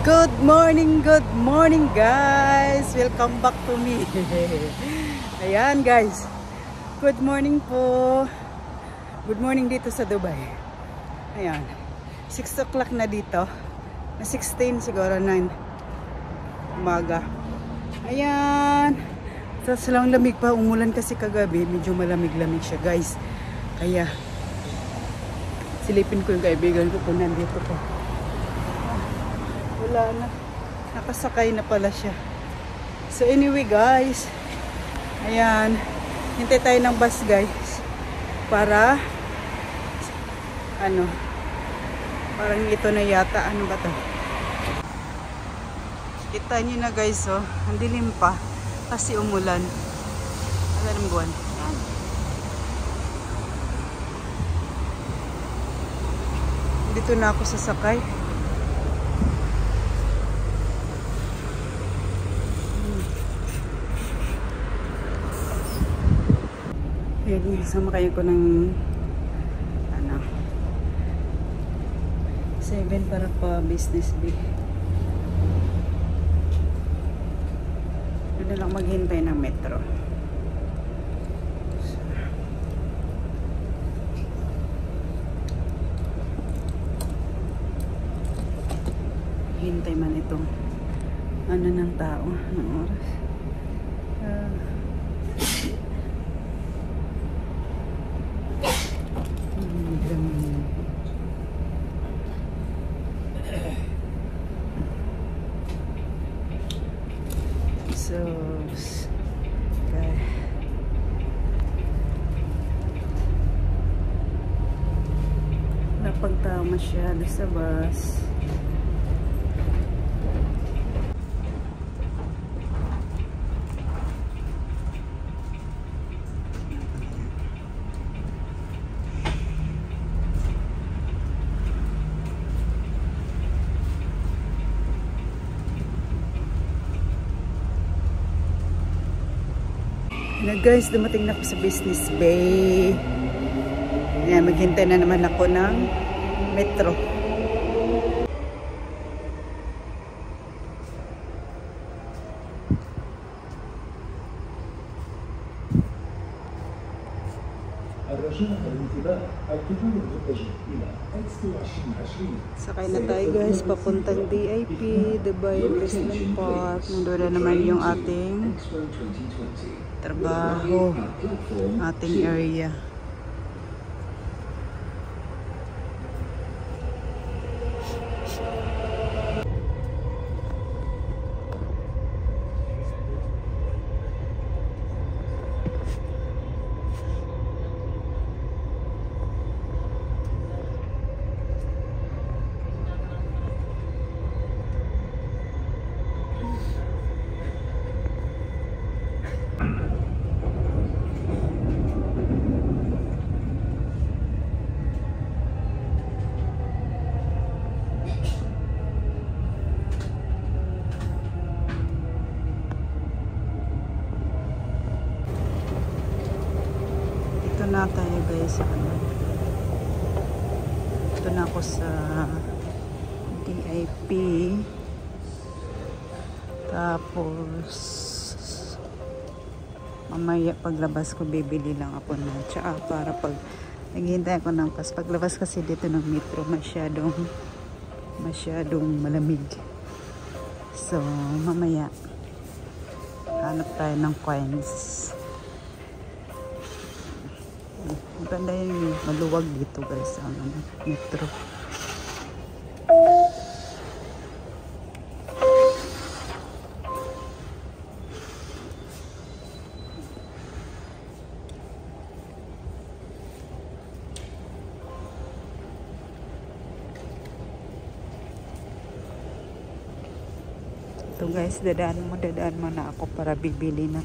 Good morning guys! Welcome back to me. Ayan guys, good morning po. Good morning dito sa Dubai. Ayan, 6 o'clock na dito. Na 16 siguro 9 umaga. Ayan, sa silang lamig pa. Umulan kasi kagabi, medyo malamig-lamig siya guys. Kaya silipin ko yung kaibigan ko kung nandito po. Wala na. Nakasakay na pala siya. So anyway guys. Ayan. Hintay tayo ng bus guys. Para parang ito na yata. Ano ba to? Kita nyo na guys oh. Ang dilim pa. Kasi umulan. Alam buwan. Dito na ako sasakay. Ayan, sumakay ko ng 7 para pa business day. Doon na lang maghintay ng metro. Hintay man itong ng tao ng oras. So, okay. Napagtao masyado sa bus. Na guys, dumating na ako sa Business Bay. Ayan, maghintay na naman ako ng metro. Sakay na tayo guys, papuntang DIP, Dubai Investment Park. Nandun na naman yung ating trabaho, ating area. Na tayo guys, ito na ako sa DIP, tapos mamaya paglabas ko bibili lang ako na tsaka para pag naghihintay ako ng pas paglabas kasi dito ng metro masyadong malamig, so mamaya hanap tayo ng coins. Maganda yung maluwag dito guys ang metro. Ito guys, dadaan mo na ako para bibili lang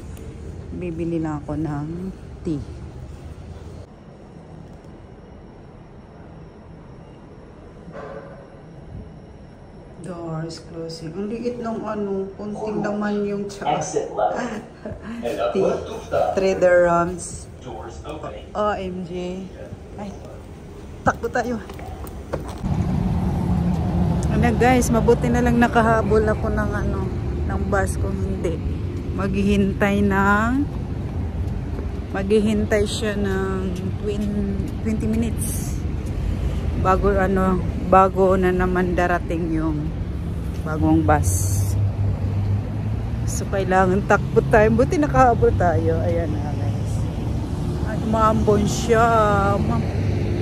ako ng tea. Doors closing. Ang liit ng kunting naman yung tsaka. Trader Rams. OMG. Ay, takbo tayo. na guys, mabuti na lang nakahabol ako ng ng bus. Kung hindi, maghihintay siya ng 20 minutes bago na naman darating yung bagong bus. So kailangan takbo tayo. Buti nakahabol tayo. Ayan na guys. At maambon siya.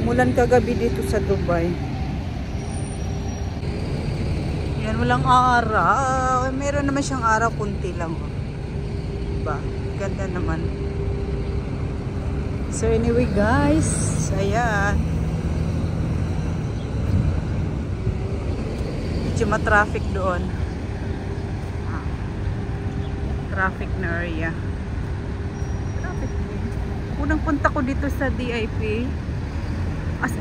Mulan kagabi dito sa Dubai. Yan, walang araw. Meron naman siyang araw, kunti lang. Diba? Ganda naman. So anyway guys, ayan. Medyo ma-traffic doon. Traffic na area. Traffic din. Unang punta ko dito sa DIP, as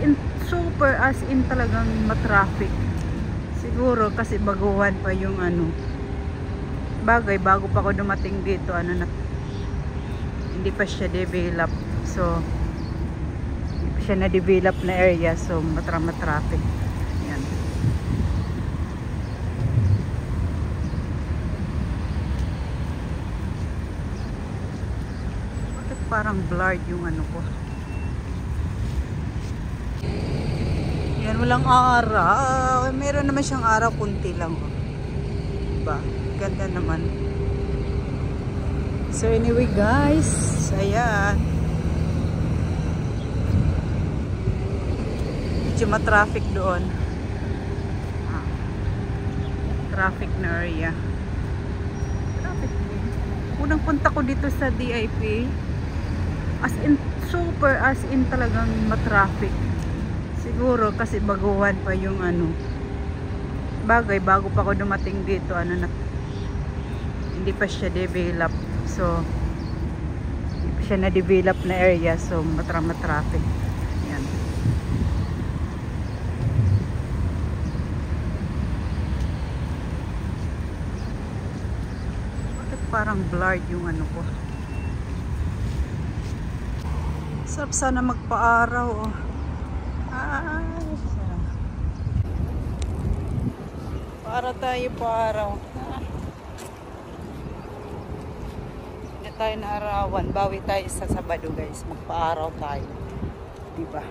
in talagang ma-traffic. Siguro kasi baguhan pa yung bagay, bago pa ako dumating dito, hindi pa siya develop. So hindi pa siya na-develop na area, so traffic. Yan. Bakit parang blurred yung ko? Yan, walang araw. Meron naman siyang araw, kunti lang. Diba? Ganda naman. So anyway guys, ayan. Medyo ma-traffic doon. Traffic na area. Traffic din. Unang punta ko dito sa DIP, as in talagang ma-traffic. Siguro kasi baguhan pa yung bagay, bago pa ako dumating dito, hindi pa siya develop. So hindi pa siya na-develop na area, so traffic. Yan. Bakit parang blurred yung ko? Sarap sana magpa-araw, oh. Para tayo pa-araw. Hindi tayo na arawan. Bawi tayo sa Sabado guys. Magpa-araw tayo. Diba?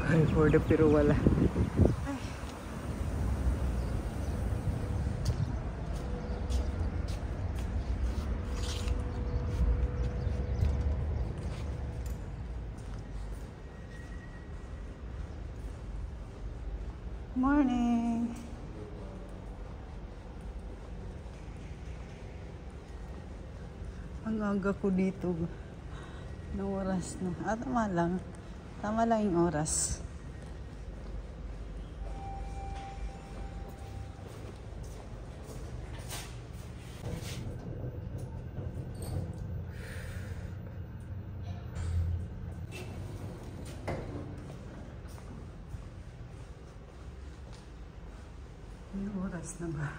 Ay, for the pero wala. Morning. Ang aga ko dito. Ng oras na. Tama lang. Tama lang yung oras. Yung oras na ba?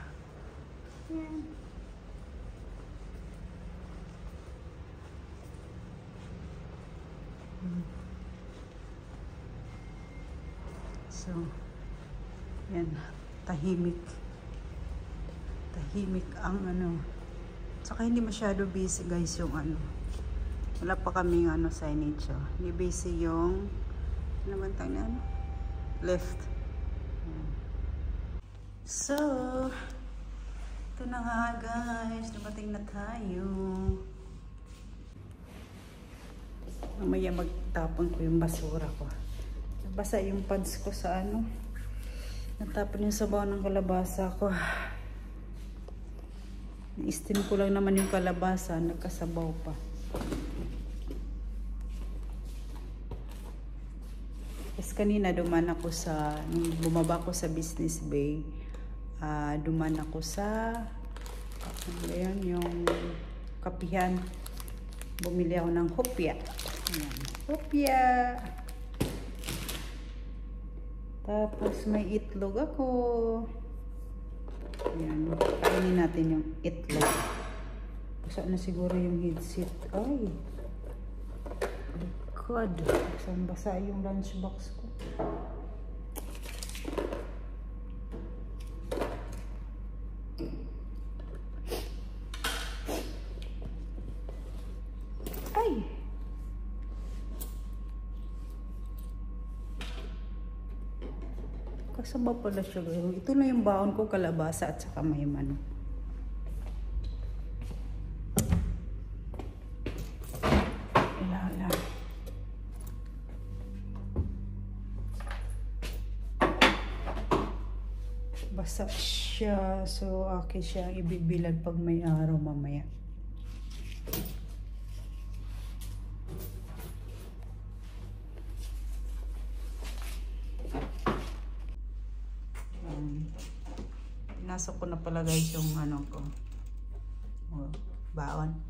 Yan. So, yan. Tahimik. Tahimik ang Saka hindi masyado busy guys yung Wala pa kaming signage. Hindi busy yung tawag na left. So, ito na nga guys, dumating na tayo. Mamaya magtapon ko yung basura ko. Nabasa yung pants ko sa natapon yung sabaw ng kalabasa ko. I-steam ko lang naman yung kalabasa, nagkasabaw pa. Kasi kanina duman ako nung bumaba ko sa Business Bay. Duman ako sa yung kapihan. Bumili ako ng hopya. Ayan, hopya. Tapos may itlog ako. Ayan, kainin natin yung itlog. Basta na siguro yung headset. Ay, God, isang basa yung lunchbox ko. Ay! Kasama pala siya. Ito na yung baon ko, kalabasa at saka may manok. Basa siya, so akin siya ibibilad pag may araw mamaya. Pinasok ko na pala guys yung ano ko, baon.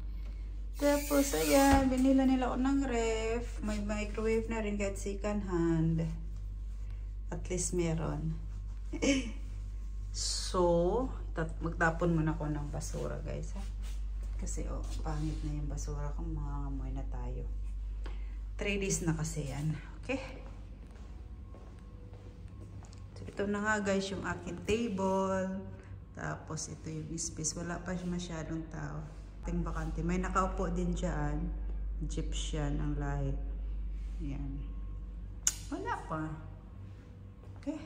Tapos ayan, binila nila ako ng ref. May microwave na rin kahit second hand. At least meron. So, magtapon muna ako ng basura guys ha. Kasi pangit na yung basura ko, mangangamoy na tayo. 3 days na kasi yan. Okay? So, ito na nga guys yung aking table. Tapos ito yung space. Wala pa masyadong tao. Ting bakante. May nakaupo din dyan. Egyptian ang lahi. Yan. Wala pa. Okay.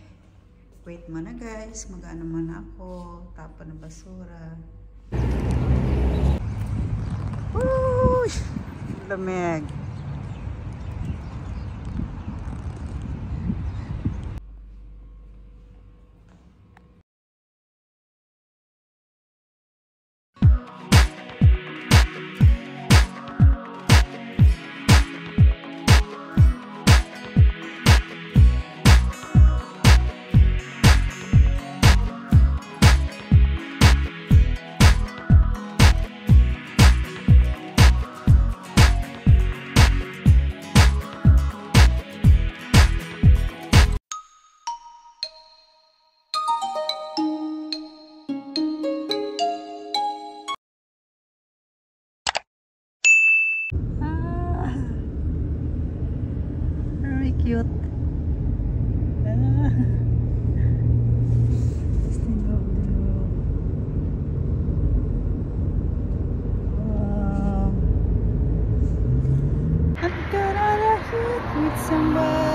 Wait muna guys, mag-ano muna ako, tapon ng basura. Woo! Lamig. Cute. I'm gonna hit with somebody.